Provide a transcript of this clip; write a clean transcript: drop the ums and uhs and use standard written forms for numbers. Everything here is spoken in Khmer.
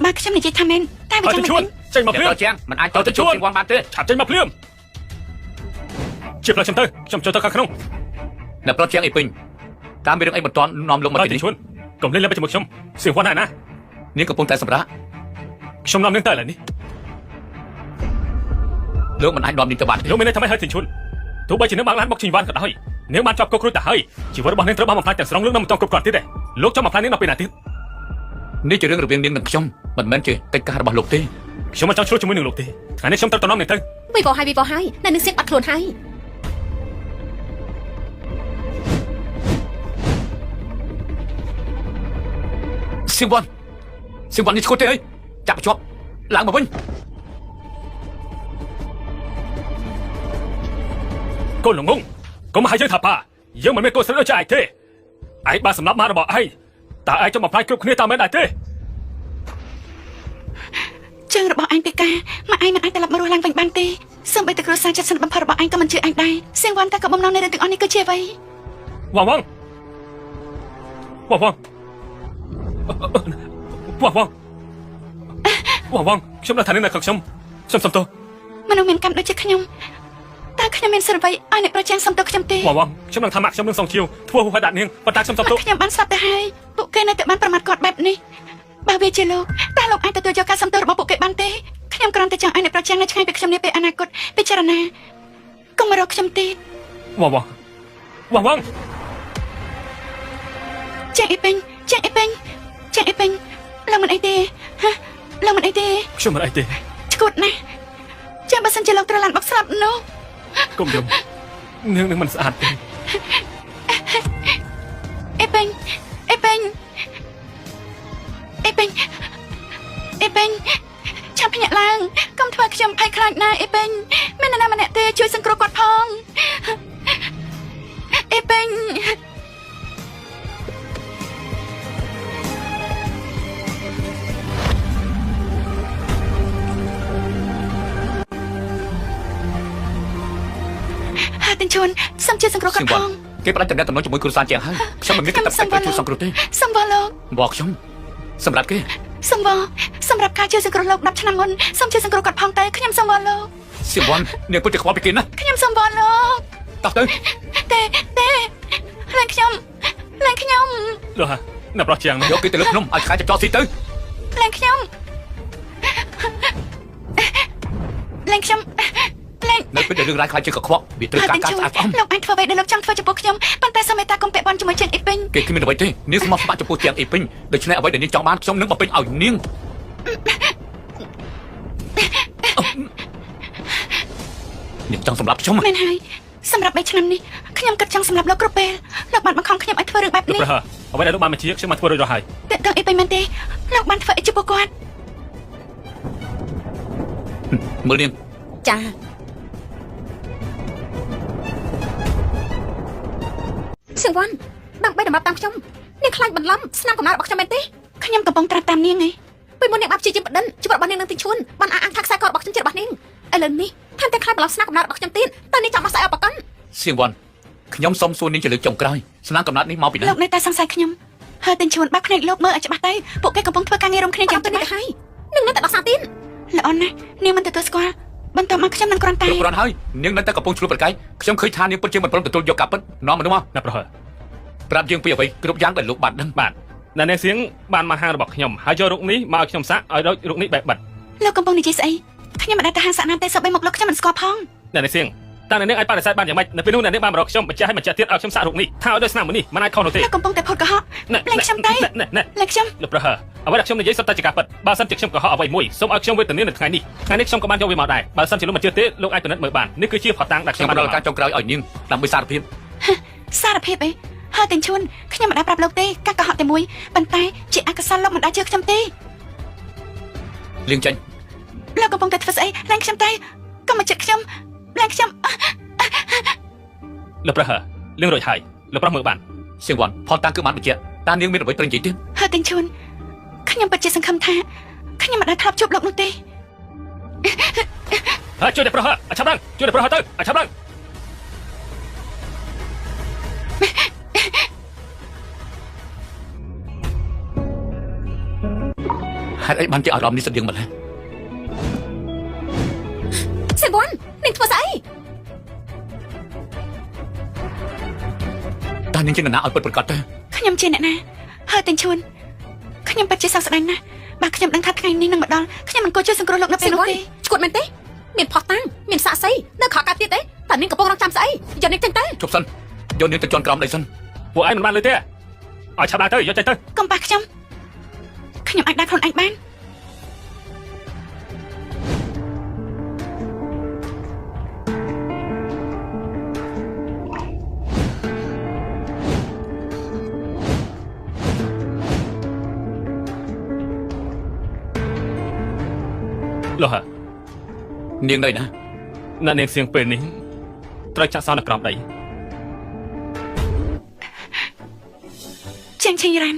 bà cái này chỉ tham men ta bị chọn chạy mà phim chàng mình ai cho tôi chọn quan ban thế chạm chạy mà phim chụp lại chấm tơ khăn không nè pro chàng ấy bình ta bị đừng ấy một toàn nòm lông mà thì chuồn cầm lênไปจมูกชมเสียงวันไหนนะ นี่กับพงแต่สำระ ชมนอมเนื่องแต่ละนี่ เรื่องมันไอ้นอมดินตะบัน lúc mới nàyทำให้เธอถึงชุนทุกใบจีนนึกบางร้านบอกชิงวันก็ได้nếu mà chọc câu cruyแต่ให้chỉว่าบอกnênเธอบ้ามาพลายแต่สองเรื่องนั้นมันต้องกรุบกรอบที่เด็ดลูกเจ้ามาพลายนี่เราเป็นอาทิตย์ นี่จะเรื่องระเบียงเรียนหนึ่งชมมันแม่นเจกิจการระบาดหลบตี ชมมาเจ้าช่วยชมมือหนึ่งลูกทีอันนี้ชมตัวน้องหนึ่งเธอ วีบอให้นั่นนึกเสียงอัดโคลนให้สิวันนี่โคตรเอ้ยจับชอบล้างมาวิ่ง ก้นหลงงงก็มาให้ยืดถับผ้ายังมันไม่โกนเสนอใจเท่ไอ้บ้าสำนักมาระบอกไอ้แต่ไอ้เจ้ามาพลายกรุบเนี่ยตามไม่ได้เท่ chươngរបស់អញពីការមកអញមិនអាចត្រឡប់មករស់ឡើងវិញបានទេសូម្បីតែគ្រួសារចិត្តស្និទ្ធបំផុតរបស់អញក៏មិនជឿអញដែរសៀងវ៉ាន់តែក៏បំណងនៃរឿងទាំងអស់នេះគឺជាអ្វី ว่างชมนาธานี่นะของชมสมโต មនុស្សមានកម្មដូចជាខ្ញុំតើខ្ញុំមានសិទ្ធិអ្វីឲ្យអ្នកប្រចាំសំទោសខ្ញុំទេ ว่างชมนังทำชมนังสองคิวทั่วหัวดัดเนียงปะตาชมสมโต ខ្ញុំបានស្លាប់ទៅហើយពួកគេនៅតែបានប្រមាថគាត់បែបនេះបើវាជាលោកតើលោកអាចទទួលយកការសំទោសរបស់ពួកគេបានទេខ្ញុំគ្រាន់តែចង់ឲ្យអ្នកប្រចាំនៅឆ្ងាយពីខ្ញុំនេះពេលអនាគតពិចារណាកុំមករកខ្ញុំទេ ว่าง ចាអីពេញឡើងមិនអីទេហ៎ឡើងមិនអីទេ ชมอะไรเต้ ឈួតណាស់ចាំបើសិនជាលោកត្រូវឡានបុកស្លាប់នោះ ก้มยมเนื้อมันสะอาด អីពេញចាំភ្ញាក់ឡើងកុំធ្វើខ្ញុំភ័យខ្លាចណាអីពេញមាននរណាម្នាក់ទេជួយសង្គ្រោះគាត់ផងអីពេញ ទាំងជួនសូមជួយសង្គ្រោះគាត់ផង គេផ្ដាច់តំណែងជាមួយគ្រូសានជាងហើយខ្ញុំមិនមានកាតព្វកិច្ចជួយសង្គ្រោះទេ សំវលោក บอกខ្ញុំសម្រាប់គេ សំវសម្រាប់ការជួយសង្គ្រោះលោក10ឆ្នាំមុនសូមជួយសង្គ្រោះគាត់ផងទៅខ្ញុំសំវលោក สิวันនាងពិតជាខ្វល់ពីគេណាស់ ខ្ញុំសំវលោក តោះទៅ ទេឡើងខ្ញុំ លោកហ่ะណាប់រស់ជាង យកគេទៅលើភ្នំឲ្យខ្លាចចោលស៊ីទៅ ឡើងខ្ញុំឡើង នៅពេលដែលរឿងរ៉ាវខ្លាចជាកខ្វក់វាត្រូវការការស្អាតស្អំ លោកអាចធ្វើអ្វីដែលលោកចង់ធ្វើចំពោះខ្ញុំប៉ុន្តែសូមមេត្តាកុំពាក់ព័ន្ធជាមួយជើងអ៊ីពេញ គេគ្មានអ្វីទេនាងស្មោះស្ម័គ្រចំពោះទាំងអ៊ីពេញដូច្នេះអ្វីដែលនាងចង់បានខ្ញុំនឹងបំពេញឲ្យនាងនាងចង់សម្រាប់ខ្ញុំ មែនហើយសម្រាប់3ឆ្នាំនេះខ្ញុំគិតចង់សម្រាប់លោកគ្រប់ពេលលោកបានបង្ខំខ្ញុំឲ្យធ្វើរឿងបែបនេះ ប្រហែលអ្វីដែលលោកបានបញ្ជាខ្ញុំមកធ្វើរួចរាល់ហើយ តែតើអីពេញមែនទេលោកបានធ្វើអីចំពោះគាត់ មើលនាង ចា សៀងវ៉ាន់ដើម្បីដំណើរតាមខ្ញុំនាងខ្លាចបន្លំស្នាមកំណើតរបស់ខ្ញុំមែនទេ ខ្ញុំកំពុងត្រាស់តាមនាងឯង ពេលមុននាងបានព្យាយាមបដិនជីវិតរបស់នាងនឹងទីឈួនបានអាងថាខ្សែករបស់ខ្ញុំជារបស់នាងឥឡូវនេះថែមទាំងខ្លាចបន្លំស្នាមកំណើតរបស់ខ្ញុំទៀតតើនាងចង់មកស្អីឲ្យប្រកាន់ សៀងវ៉ាន់ខ្ញុំសុំសួរនាងជាលើកចុងក្រោយស្នាមកំណត់នេះមកពីណា លោកនៅតែសង្ស័យខ្ញុំហើយតែជួនបើភ្នែកលោកមើលឲ្យច្បាស់ទៅពួកគេកំពុងធ្វើការងាររួមគ្នាយ៉ាង ទៅ ទៅ នេះ នេះ ហើយនឹងនៅតែដោះសារទៀត ល្អណាស់នាងមិនទទួលស្គាល់បន្តមកខ្ញុំនឹងគ្រាន់តែ គ្រប់គ្រាន់ហើយនាងនៅតែកំពុងឆ្លុះប្រកែកខ្ញុំឃើញថានាងពិតជាមិនព្រមទទួលយកការពិតនាំមនុស្សមក ណាប់ប្រហែល ប្រាប់យើងពីអ្វីគ្រប់យ៉ាងដែលលោកបានដឹង បាទអ្នកនាងសៀងបានមកហាងរបស់ខ្ញុំហើយយករូបនេះមកឲ្យខ្ញុំសាក់ឲ្យដូចរូបនេះបែបបិទ លោកកំពុងនិយាយស្អីខ្ញុំមិនដែលទៅហាងសាក់ណាទេសូម្បីមកលោកខ្ញុំមិនស្គាល់ផង អ្នកនាងសៀងតើអ្នកនាងអាចបដិសេធបានយ៉ាងម៉េចនៅពេលនោះអ្នកនាងបានមករកខ្ញុំបញ្ជាក់ឲ្យបញ្ជាក់ទៀតឲ្យខ្ញុំសាក់រូបនេះថាឲ្យដូចស្នាមនេះមិនអាចខុសនោះទេ លោកកំពុងតែផុតកុហក ណែ លែងខ្ញុំទៅ ណែ លែងខ្ញុំ លោកប្រហែលអ្វីដែលខ្ញុំនិយាយសុទ្ធតែជាការពិតបើសិនជាខ្ញុំកុហកអ្វីមួយសូមឲ្យខ្ញុំវេទនានៅថ្ងៃនេះខ្ញុំក៏បានយកវាមកដែរបើសិនជាលោកមិនជឿទេលោកអាចពិនិត្យមើលបាននេះគឺជាផតាំងដែលខ្ញុំ ខ្ញុំ បាន បានរកការចុងក្រោយឲ្យនាងដើម្បីសារភាព សារភាពអីហើយទាំងជួនខ្ញុំមិនដែលប្រាប់លោកទេការកុហកតែមួយប៉ុន្តែជាអកុសលលោកមិនដែលជឿខ្ញុំទេ លៀងចាញ់ លោកកំពុងតែធ្វើស្អីលែងខ្ញុំទៅកុំមកចិត្តខ្ញុំលែងខ្ញុំ លោកប្រហែលលឿងរួចហើយលោកប្រុសមើលបាន សៀងវ៉ាន់ផលតាំងគឺបានបញ្ជាក់តានាងមានអ្វីត្រូវនិយាយទៀត ហើយទាំងជួនខ្ញុំពិតជាសង្ឃឹមថាខ្ញុំមិនដែលធ្លាប់ជួបលោកនោះទេ ហើយជួយតែប្រហែលឆាប់ឡើងជួយតែប្រហែលទៅឆាប់ឡើង ហ ហេតុអីបានជាអារម្មណ៍នេះស្តៀងម្ល៉េះ សៀងវ៉ាន់នាងធ្វើស្អី តើនាងជានរណាឲ្យពិតប្រាកដទៅ ខ្ញុំជាអ្នកណាហើយទាំងឈួនខ្ញុំពិតជាសោកស្ដាយណាស់បើខ្ញុំដឹងថាថ្ងៃនេះនឹងមកដល់ខ្ញុំមិនគួរជួយសង្គ្រោះលោកនៅ សៀ ពេល ង នោះ វ៉ាន់ ទេ ឈួតមែនទេមានផោះតាំងមានសាកសីនៅខកកាទៀតទេតើនាងកំពុងរងចាំស្អីយកនាងចេញទៅ ជប់សិនយកនាងទៅជន់ក្រោមដីសិន ពួកឯងមិនបានលើទេឲ្យឆាប់ដើរទៅយកចេញទៅ កុំប៉ះខ្ញុំអាចដើរខ្លួនឯងបាន លោះហ่ะ នាងនៅណា អ្នកនាងសៀងពេលនេះត្រូវចាក់សោនៅក្រោមដី ជាងឈីរ៉ាន